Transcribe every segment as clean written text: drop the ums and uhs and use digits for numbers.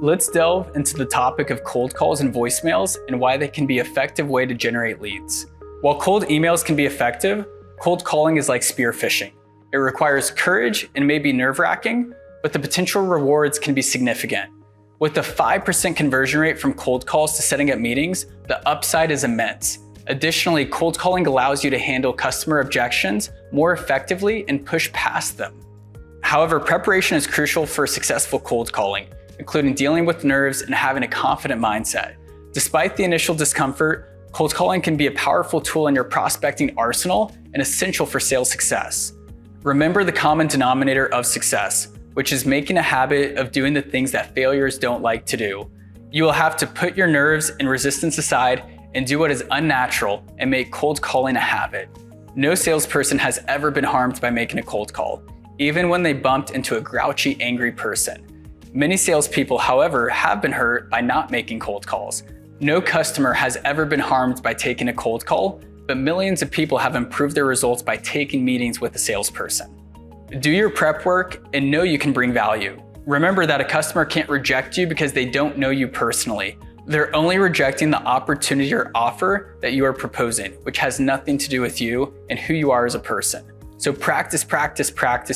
Let's delve into the topic of cold calls and voicemails and why they can be an effective way to generate leads. While cold emails can be effective, cold calling is like spear fishing. It requires courage and may be nerve-wracking, but the potential rewards can be significant. With a 5% conversion rate from cold calls to setting up meetings, the upside is immense. Additionally, cold calling allows you to handle customer objections more effectively and push past them. However, preparation is crucial for successful cold calling, including dealing with nerves and having a confident mindset. Despite the initial discomfort, cold calling can be a powerful tool in your prospecting arsenal and essential for sales success. Remember the common denominator of success, which is making a habit of doing the things that failures don't like to do. You will have to put your nerves and resistance aside and do what is unnatural and make cold calling a habit. No salesperson has ever been harmed by making a cold call, even when they bumped into a grouchy, angry person. Many salespeople, however, have been hurt by not making cold calls. No customer has ever been harmed by taking a cold call, but millions of people have improved their results by taking meetings with a salesperson. Do your prep work and know you can bring value. Remember that a customer can't reject you because they don't know you personally. They're only rejecting the opportunity or offer that you are proposing, which has nothing to do with you and who you are as a person. So practice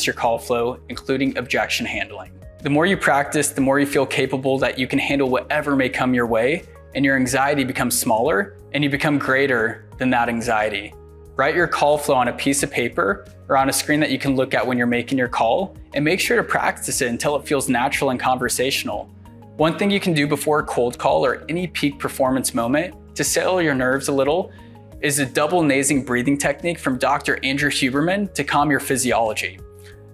your call flow, including objection handling. The more you practice, the more you feel capable that you can handle whatever may come your way, and your anxiety becomes smaller and you become greater than that anxiety. Write your call flow on a piece of paper or on a screen that you can look at when you're making your call, and make sure to practice it until it feels natural and conversational. One thing you can do before a cold call or any peak performance moment to settle your nerves a little is a double nasing breathing technique from Dr. Andrew Huberman to calm your physiology.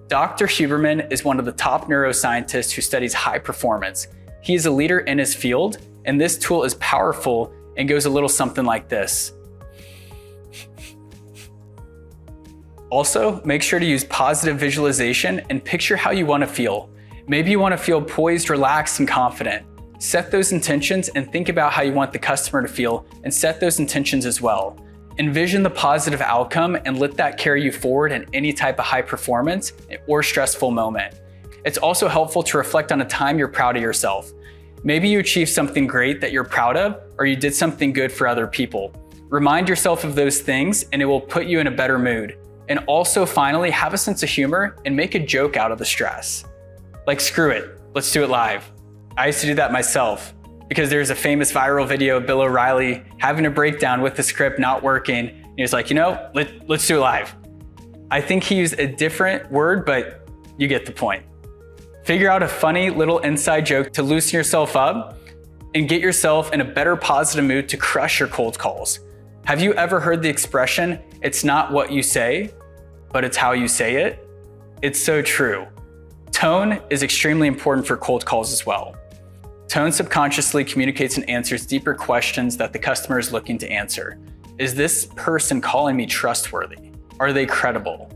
Dr. Huberman is one of the top neuroscientists who studies high performance. He is a leader in his field, and this tool is powerful and goes a little something like this. Also, make sure to use positive visualization and picture how you want to feel. Maybe you want to feel poised, relaxed, and confident. Set those intentions and think about how you want the customer to feel, and set those intentions as well. Envision the positive outcome and let that carry you forward in any type of high performance or stressful moment. It's also helpful to reflect on a time you're proud of yourself. Maybe you achieved something great that you're proud of, or you did something good for other people. Remind yourself of those things and it will put you in a better mood. And also, finally, have a sense of humor and make a joke out of the stress. Like, screw it, let's do it live. I used to do that myself because there's a famous viral video of Bill O'Reilly having a breakdown with the script not working. And he was like, let's do it live. I think he used a different word, but you get the point. Figure out a funny little inside joke to loosen yourself up and get yourself in a better positive mood to crush your cold calls. Have you ever heard the expression, it's not what you say, but it's how you say it? It's so true. Tone is extremely important for cold calls as well. Tone subconsciously communicates and answers deeper questions that the customer is looking to answer. Is this person calling me trustworthy? Are they credible?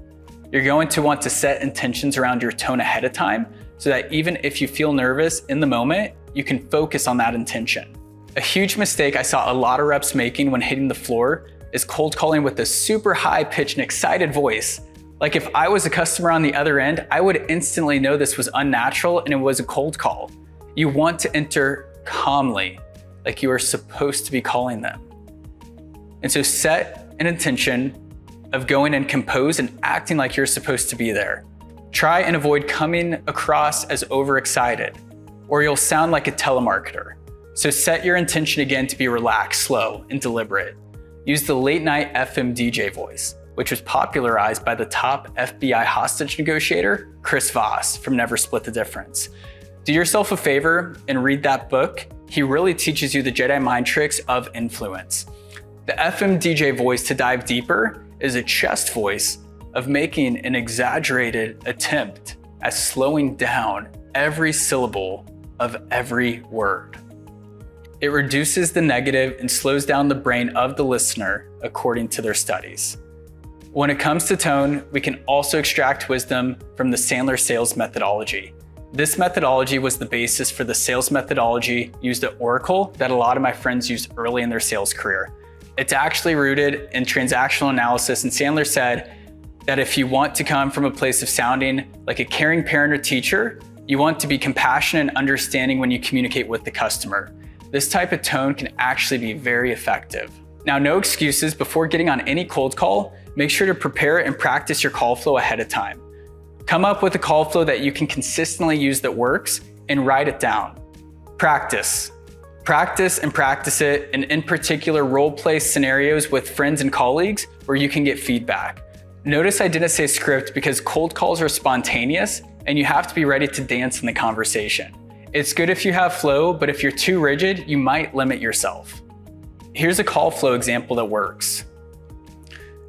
You're going to want to set intentions around your tone ahead of time so that even if you feel nervous in the moment, you can focus on that intention. A huge mistake I saw a lot of reps making when hitting the floor is cold calling with a super high pitched and excited voice. Like, if I was a customer on the other end, I would instantly know this was unnatural and it was a cold call. You want to enter calmly, like you are supposed to be calling them. And so set an intention of going in composed and acting like you're supposed to be there. Try and avoid coming across as overexcited, or you'll sound like a telemarketer. So set your intention again to be relaxed, slow, and deliberate. Use the late night FM DJ voice, which was popularized by the top FBI hostage negotiator, Chris Voss from Never Split the Difference. Do yourself a favor and read that book. He really teaches you the Jedi mind tricks of influence. The FM DJ voice, to dive deeper, is a chest voice of making an exaggerated attempt at slowing down every syllable of every word. It reduces the negative and slows down the brain of the listener, according to their studies. When it comes to tone, we can also extract wisdom from the Sandler sales methodology. This methodology was the basis for the sales methodology used at Oracle that a lot of my friends used early in their sales career. It's actually rooted in transactional analysis, and Sandler said that if you want to come from a place of sounding like a caring parent or teacher, You want to be compassionate and understanding when you communicate with the customer. This type of tone can actually be very effective. Now, no excuses. Before getting on any cold call, make sure to prepare and practice your call flow ahead of time. Come up with a call flow that you can consistently use that works and write it down. Practice. Practice and practice it, and in particular, role-play scenarios with friends and colleagues where you can get feedback. Notice I didn't say script because cold calls are spontaneous and you have to be ready to dance in the conversation. It's good if you have flow, but if you're too rigid, you might limit yourself. Here's a call flow example that works.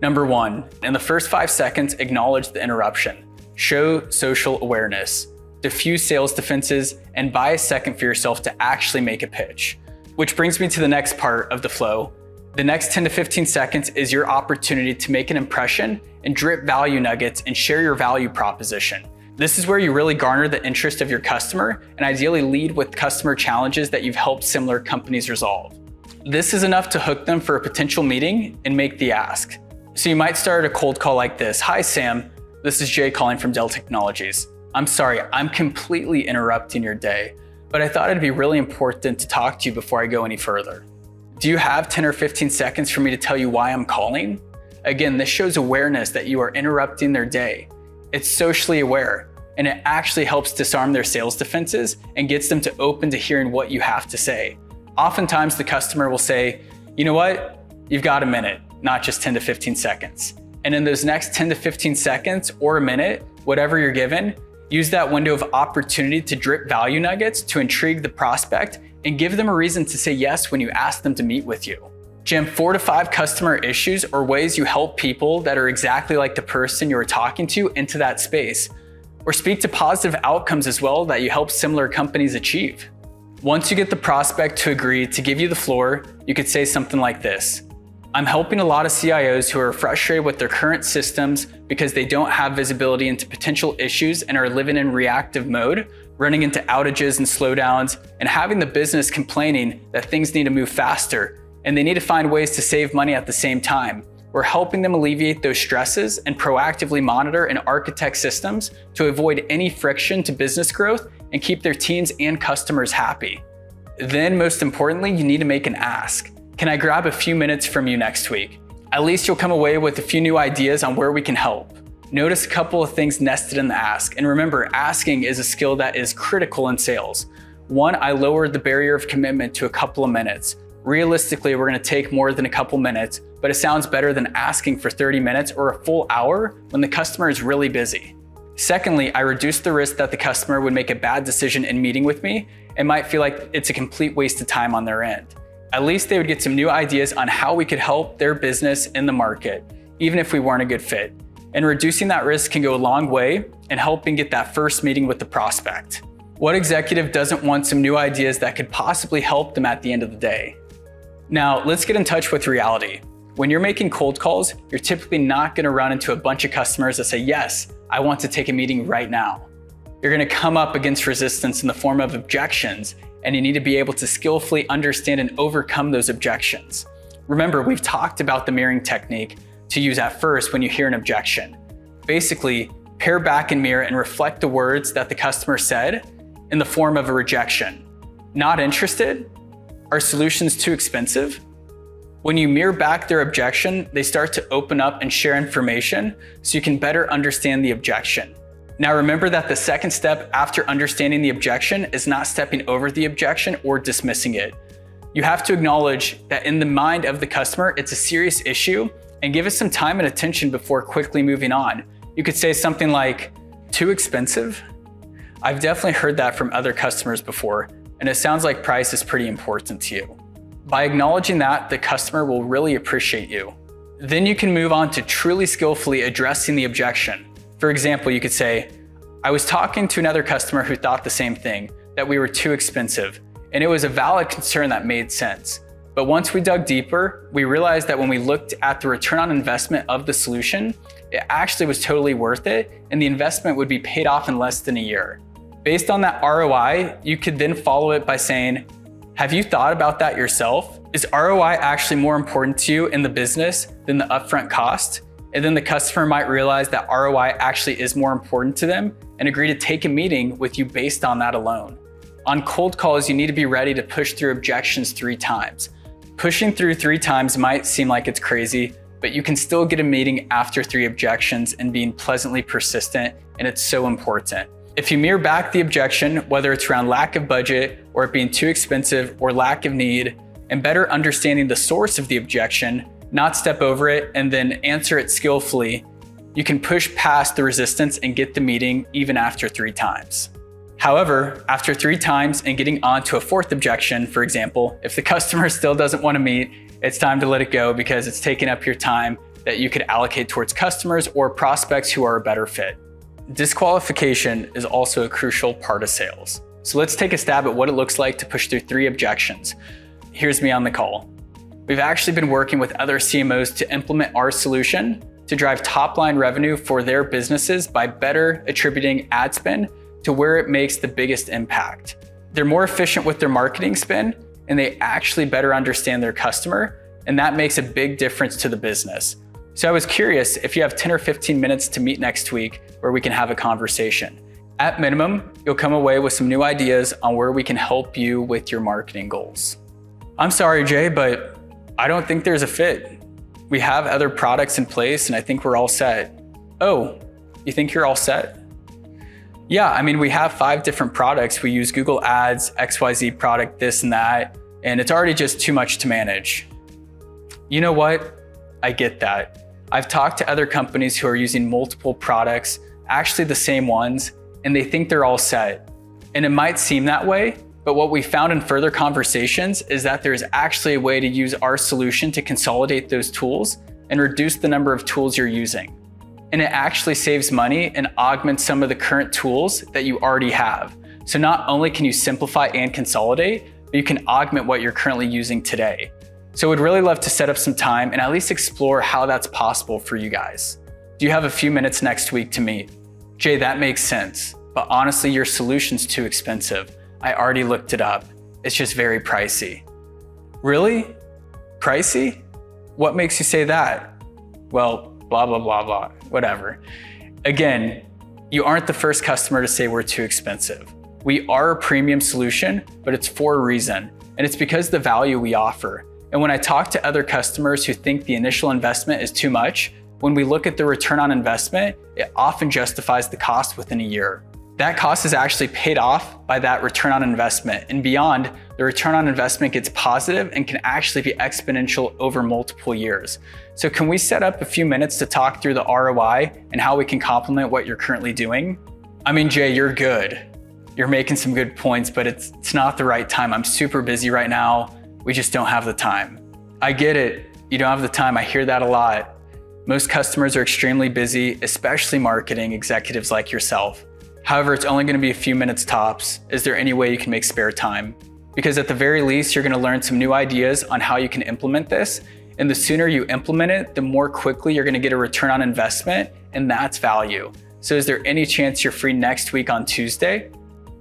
Number 1, in the first 5 seconds, acknowledge the interruption. Show social awareness. Diffuse sales defenses, and buy a second for yourself to actually make a pitch. Which brings me to the next part of the flow. The next 10 to 15 seconds is your opportunity to make an impression and drip value nuggets and share your value proposition. This is where you really garner the interest of your customer and ideally lead with customer challenges that you've helped similar companies resolve. This is enough to hook them for a potential meeting and make the ask. So you might start a cold call like this. Hi, Sam. This is Jay calling from Dell Technologies. I'm sorry, I'm completely interrupting your day, but I thought it'd be really important to talk to you before I go any further. Do you have 10 or 15 seconds for me to tell you why I'm calling? Again, this shows awareness that you are interrupting their day. It's socially aware, and it actually helps disarm their sales defenses and gets them to open to hearing what you have to say. Oftentimes the customer will say, you know what? You've got a minute, not just 10 to 15 seconds. And in those next 10 to 15 seconds or a minute, whatever you're given, use that window of opportunity to drip value nuggets to intrigue the prospect and give them a reason to say yes when you ask them to meet with you. Jam 4 to 5 customer issues or ways you help people that are exactly like the person you are talking to into that space. Or speak to positive outcomes as well that you help similar companies achieve. Once you get the prospect to agree to give you the floor, you could say something like this. I'm helping a lot of CIOs who are frustrated with their current systems because they don't have visibility into potential issues and are living in reactive mode, running into outages and slowdowns, and having the business complaining that things need to move faster, and they need to find ways to save money at the same time. We're helping them alleviate those stresses and proactively monitor and architect systems to avoid any friction to business growth and keep their teams and customers happy. Then, most importantly, you need to make an ask. Can I grab a few minutes from you next week? At least you'll come away with a few new ideas on where we can help. Notice a couple of things nested in the ask. And remember, asking is a skill that is critical in sales. 1, I lowered the barrier of commitment to a couple of minutes. Realistically, we're gonna take more than a couple minutes, but it sounds better than asking for 30 minutes or a full hour when the customer is really busy. Secondly, I reduced the risk that the customer would make a bad decision in meeting with me and might feel like it's a complete waste of time on their end. At least they would get some new ideas on how we could help their business in the market, even if we weren't a good fit. And reducing that risk can go a long way in helping get that first meeting with the prospect. What executive doesn't want some new ideas that could possibly help them at the end of the day? Now, let's get in touch with reality. When you're making cold calls, you're typically not gonna run into a bunch of customers that say, yes, I want to take a meeting right now. You're gonna come up against resistance in the form of objections, and you need to be able to skillfully understand and overcome those objections. Remember, we've talked about the mirroring technique to use at first when you hear an objection. Basically, pair back and mirror and reflect the words that the customer said in the form of a rejection. Not interested? Are solutions too expensive? When you mirror back their objection, they start to open up and share information so you can better understand the objection. Now remember that the second step after understanding the objection is not stepping over the objection or dismissing it. You have to acknowledge that in the mind of the customer, it's a serious issue and give it some time and attention before quickly moving on. You could say something like, too expensive? I've definitely heard that from other customers before, and it sounds like price is pretty important to you. By acknowledging that, the customer will really appreciate you. Then you can move on to truly skillfully addressing the objection. For example, you could say, I was talking to another customer who thought the same thing, that we were too expensive, and it was a valid concern that made sense. But once we dug deeper, we realized that when we looked at the return on investment of the solution, it actually was totally worth it, and the investment would be paid off in less than a year. Based on that ROI, you could then follow it by saying, have you thought about that yourself? Is ROI actually more important to you in the business than the upfront cost? and then the customer might realize that ROI actually is more important to them and agree to take a meeting with you based on that alone. On cold calls, you need to be ready to push through objections 3 times. Pushing through 3 times might seem like it's crazy, but you can still get a meeting after 3 objections and being pleasantly persistent, and it's so important. If you mirror back the objection, whether it's around lack of budget or it being too expensive or lack of need, and better understanding the source of the objection, not step over it and then answer it skillfully, you can push past the resistance and get the meeting even after 3 times. However, after 3 times and getting on to a 4th objection, for example, if the customer still doesn't want to meet, it's time to let it go because it's taking up your time that you could allocate towards customers or prospects who are a better fit. Disqualification is also a crucial part of sales. So let's take a stab at what it looks like to push through 3 objections. Here's me on the call. We've actually been working with other CMOs to implement our solution to drive top-line revenue for their businesses by better attributing ad spend to where it makes the biggest impact. They're more efficient with their marketing spend, and they actually better understand their customer, and that makes a big difference to the business. So I was curious if you have 10 or 15 minutes to meet next week where we can have a conversation. At minimum, you'll come away with some new ideas on where we can help you with your marketing goals. I'm sorry, Jay, but I don't think there's a fit. We have other products in place and I think we're all set. Oh, you think you're all set? Yeah, I mean, we have 5 different products. We use Google Ads, XYZ product, this and that, and it's already just too much to manage. You know what? I get that. I've talked to other companies who are using multiple products, actually the same ones, and they think they're all set. And it might seem that way, but what we found in further conversations is that there's actually a way to use our solution to consolidate those tools and reduce the number of tools you're using. And it actually saves money and augments some of the current tools that you already have. So not only can you simplify and consolidate, but you can augment what you're currently using today. So we'd really love to set up some time and at least explore how that's possible for you guys. Do you have a few minutes next week to meet? Jay, that makes sense, but honestly, your solution's too expensive. I already looked it up. It's just very pricey. Really? Pricey? What makes you say that? Well, blah, blah, blah, blah, whatever. Again, you aren't the first customer to say we're too expensive. We are a premium solution, but it's for a reason, and it's because of the value we offer. And when I talk to other customers who think the initial investment is too much, when we look at the return on investment, it often justifies the cost within a year. That cost is actually paid off by that return on investment, and beyond, the return on investment gets positive and can actually be exponential over multiple years. So can we set up a few minutes to talk through the ROI and how we can complement what you're currently doing? I mean, Jay, you're good. You're making some good points, but it's not the right time. I'm super busy right now. We just don't have the time. I get it. You don't have the time. I hear that a lot. Most customers are extremely busy, especially marketing executives like yourself. However, it's only going to be a few minutes tops. Is there any way you can make spare time? Because at the very least, you're going to learn some new ideas on how you can implement this. And the sooner you implement it, the more quickly you're going to get a return on investment, and that's value. So is there any chance you're free next week on Tuesday?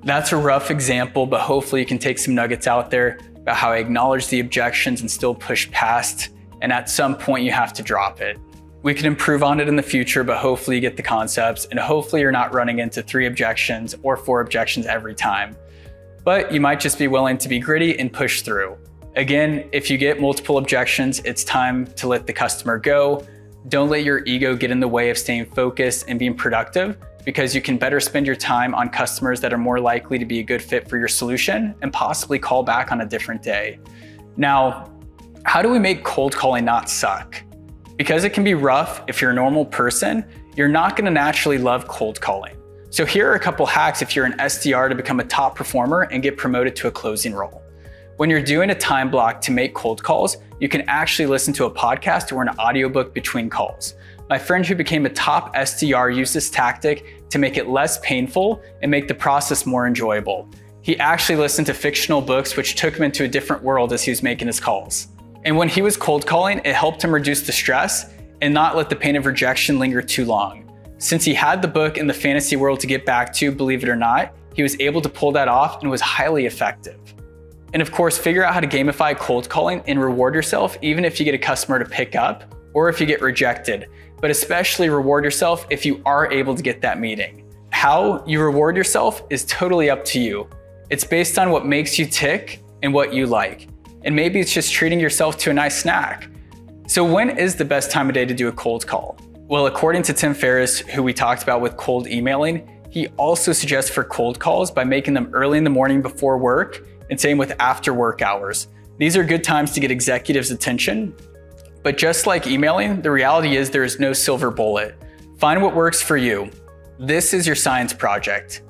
That's a rough example, but hopefully you can take some nuggets out there about how I acknowledge the objections and still push past. And at some point you have to drop it. We can improve on it in the future, but hopefully you get the concepts and hopefully you're not running into 3 objections or 4 objections every time. But you might just be willing to be gritty and push through. Again, if you get multiple objections, it's time to let the customer go. Don't let your ego get in the way of staying focused and being productive, because you can better spend your time on customers that are more likely to be a good fit for your solution and possibly call back on a different day. Now, how do we make cold calling not suck? Because it can be rough if you're a normal person, you're not going to naturally love cold calling. So here are a couple hacks if you're an SDR to become a top performer and get promoted to a closing role. When you're doing a time block to make cold calls, you can actually listen to a podcast or an audiobook between calls. My friend who became a top SDR used this tactic to make it less painful and make the process more enjoyable. He actually listened to fictional books, which took him into a different world as he was making his calls. And when he was cold calling, it helped him reduce the stress and not let the pain of rejection linger too long. Since he had the book in the fantasy world to get back to, believe it or not, he was able to pull that off and was highly effective. And of course, figure out how to gamify cold calling and reward yourself even if you get a customer to pick up or if you get rejected. but especially reward yourself if you are able to get that meeting. How you reward yourself is totally up to you. It's based on what makes you tick and what you like. And maybe it's just treating yourself to a nice snack. So when is the best time of day to do a cold call? Well, according to Tim Ferriss, who we talked about with cold emailing, he also suggests for cold calls by making them early in the morning before work and same with after work hours. These are good times to get executives' attention. But just like emailing, the reality is there is no silver bullet. Find what works for you. This is your science project.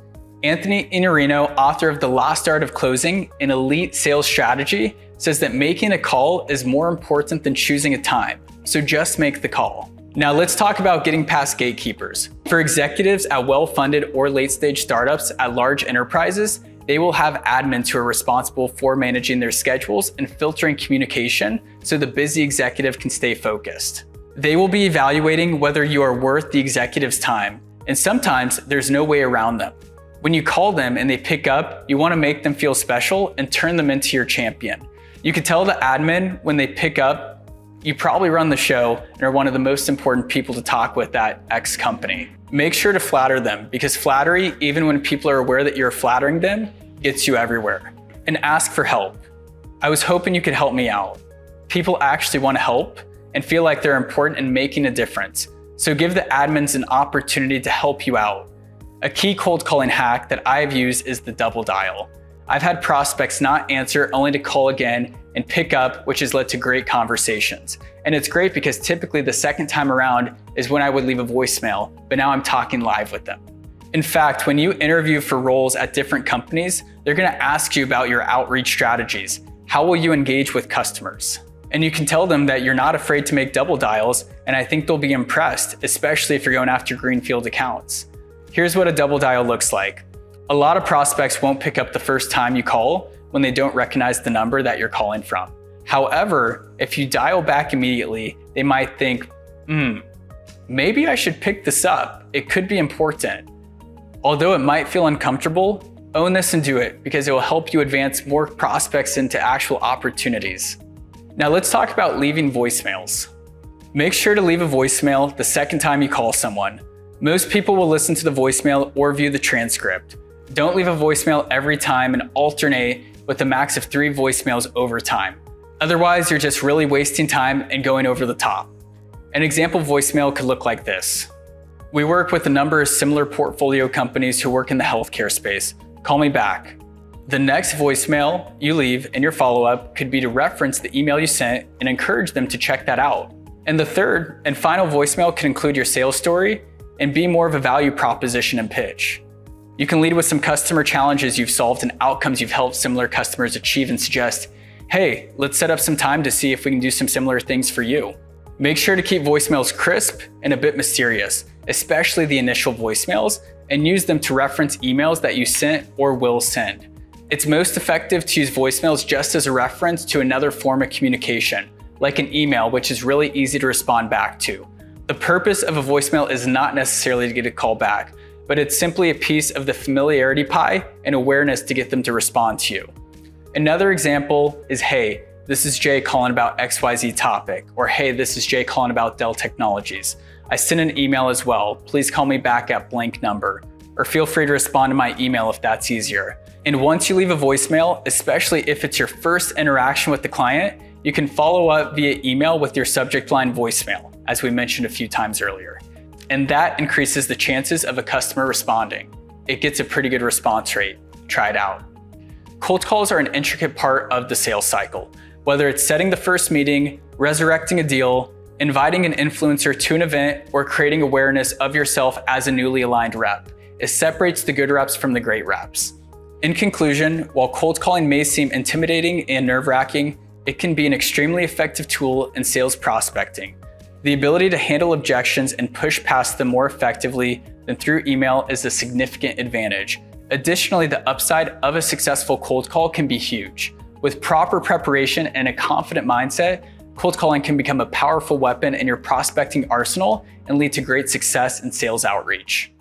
Anthony Iannarino, author of The Lost Art of Closing, an elite sales strategy, says that making a call is more important than choosing a time. So just make the call. Now let's talk about getting past gatekeepers. For executives at well-funded or late-stage startups at large enterprises, they will have admins who are responsible for managing their schedules and filtering communication so the busy executive can stay focused. They will be evaluating whether you are worth the executive's time, and sometimes there's no way around them. When you call them and they pick up, you want to make them feel special and turn them into your champion. You can tell the admin when they pick up, you probably run the show and are one of the most important people to talk with at X company. Make sure to flatter them because flattery, even when people are aware that you're flattering them, gets you everywhere. And ask for help. I was hoping you could help me out. People actually want to help and feel like they're important in making a difference. So give the admins an opportunity to help you out. A key cold calling hack that I've used is the double dial. I've had prospects not answer only to call again and pick up, which has led to great conversations. And it's great because typically the second time around is when I would leave a voicemail, but now I'm talking live with them. In fact, when you interview for roles at different companies, they're gonna ask you about your outreach strategies. How will you engage with customers? And you can tell them that you're not afraid to make double dials, and I think they'll be impressed, especially if you're going after greenfield accounts. Here's what a double dial looks like. A lot of prospects won't pick up the first time you call when they don't recognize the number that you're calling from. However, if you dial back immediately, they might think, maybe I should pick this up. It could be important. Although it might feel uncomfortable, own this and do it because it will help you advance more prospects into actual opportunities. Now let's talk about leaving voicemails. Make sure to leave a voicemail the second time you call someone. Most people will listen to the voicemail or view the transcript. Don't leave a voicemail every time and alternate with a max of 3 voicemails over time. Otherwise, you're just really wasting time and going over the top. An example voicemail could look like this. We work with a number of similar portfolio companies who work in the healthcare space. Call me back. The next voicemail you leave in your follow-up could be to reference the email you sent and encourage them to check that out. And the third and final voicemail can include your sales story and be more of a value proposition and pitch. You can lead with some customer challenges you've solved and outcomes you've helped similar customers achieve and suggest, hey, let's set up some time to see if we can do some similar things for you. Make sure to keep voicemails crisp and a bit mysterious, especially the initial voicemails, and use them to reference emails that you sent or will send. It's most effective to use voicemails just as a reference to another form of communication, like an email, which is really easy to respond back to. The purpose of a voicemail is not necessarily to get a call back, but it's simply a piece of the familiarity pie and awareness to get them to respond to you. Another example is, hey, this is Jay calling about XYZ topic, or hey, this is Jay calling about Dell Technologies. I sent an email as well. Please call me back at blank number, or feel free to respond to my email if that's easier. And once you leave a voicemail, especially if it's your first interaction with the client, you can follow up via email with your subject line voicemail, as we mentioned a few times earlier. And that increases the chances of a customer responding. It gets a pretty good response rate. Try it out. Cold calls are an intricate part of the sales cycle. Whether it's setting the first meeting, resurrecting a deal, inviting an influencer to an event, or creating awareness of yourself as a newly aligned rep, it separates the good reps from the great reps. In conclusion, while cold calling may seem intimidating and nerve-wracking, it can be an extremely effective tool in sales prospecting. The ability to handle objections and push past them more effectively than through email is a significant advantage. Additionally, the upside of a successful cold call can be huge. With proper preparation and a confident mindset, cold calling can become a powerful weapon in your prospecting arsenal and lead to great success in sales outreach.